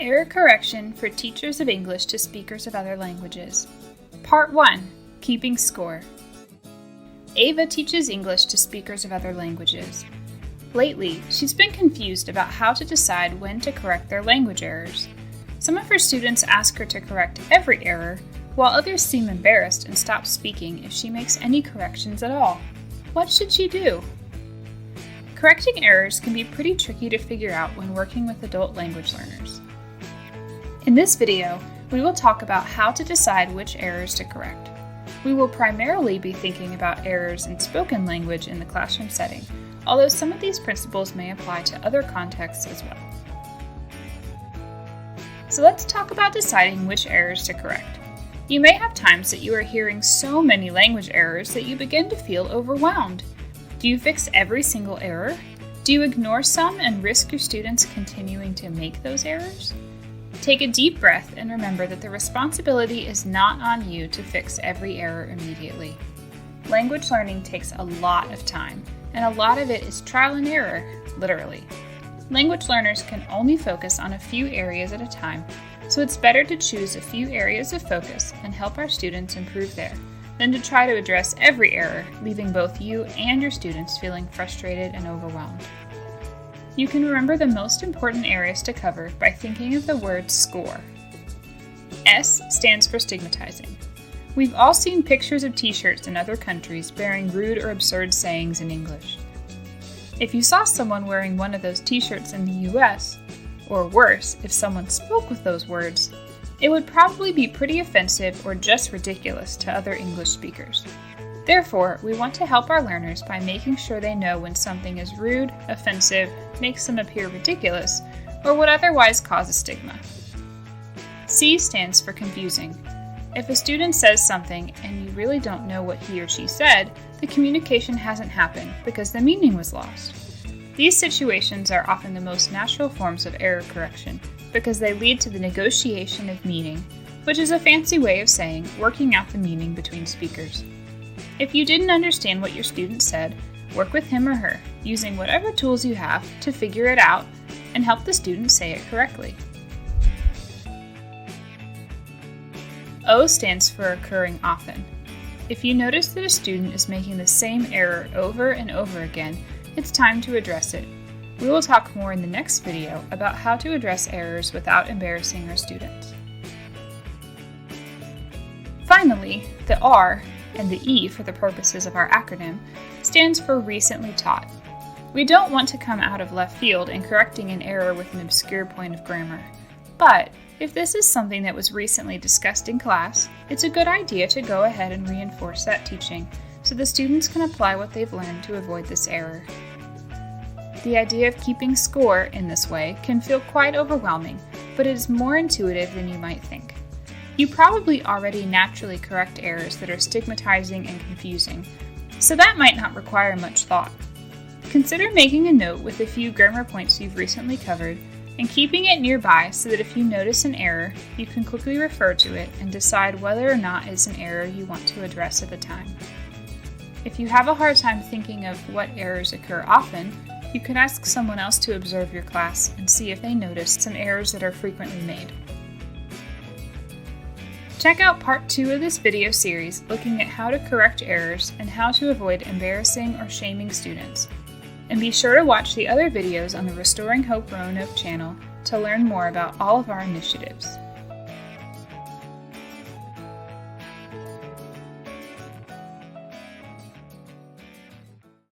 Error Correction for Teachers of English to Speakers of Other Languages. Part 1. Keeping Score. Ava teaches English to speakers of other languages. Lately, she's been confused about how to decide when to correct their language errors. Some of her students ask her to correct every error, while others seem embarrassed and stop speaking if she makes any corrections at all. What should she do? Correcting errors can be pretty tricky to figure out when working with adult language learners. In this video, we will talk about how to decide which errors to correct. We will primarily be thinking about errors in spoken language in the classroom setting, although some of these principles may apply to other contexts as well. So let's talk about deciding which errors to correct. You may have times that you are hearing so many language errors that you begin to feel overwhelmed. Do you fix every single error? Do you ignore some and risk your students continuing to make those errors? Take a deep breath and remember that the responsibility is not on you to fix every error immediately. Language learning takes a lot of time, and a lot of it is trial and error, literally. Language learners can only focus on a few areas at a time, so it's better to choose a few areas of focus and help our students improve there, than to try to address every error, leaving both you and your students feeling frustrated and overwhelmed. You can remember the most important areas to cover by thinking of the word SCORE. S stands for stigmatizing. We've all seen pictures of t-shirts in other countries bearing rude or absurd sayings in English. If you saw someone wearing one of those t-shirts in the US, or worse, if someone spoke with those words, it would probably be pretty offensive or just ridiculous to other English speakers. Therefore, we want to help our learners by making sure they know when something is rude, offensive, makes them appear ridiculous, or would otherwise cause a stigma. C stands for confusing. If a student says something and you really don't know what he or she said, the communication hasn't happened because the meaning was lost. These situations are often the most natural forms of error correction because they lead to the negotiation of meaning, which is a fancy way of saying working out the meaning between speakers. If you didn't understand what your student said, work with him or her, using whatever tools you have to figure it out and help the student say it correctly. O stands for occurring often. If you notice that a student is making the same error over and over again, it's time to address it. We will talk more in the next video about how to address errors without embarrassing our students. Finally, the R, and the E for the purposes of our acronym, stands for recently taught. We don't want to come out of left field and correcting an error with an obscure point of grammar. But if this is something that was recently discussed in class, it's a good idea to go ahead and reinforce that teaching so the students can apply what they've learned to avoid this error. The idea of keeping score in this way can feel quite overwhelming, but it is more intuitive than you might think. You probably already naturally correct errors that are stigmatizing and confusing, so that might not require much thought. Consider making a note with a few grammar points you've recently covered and keeping it nearby so that if you notice an error, you can quickly refer to it and decide whether or not it's an error you want to address at the time. If you have a hard time thinking of what errors occur often, you could ask someone else to observe your class and see if they notice some errors that are frequently made. Check out part 2 of this video series looking at how to correct errors and how to avoid embarrassing or shaming students. And be sure to watch the other videos on the Restoring Hope Roanoke channel to learn more about all of our initiatives.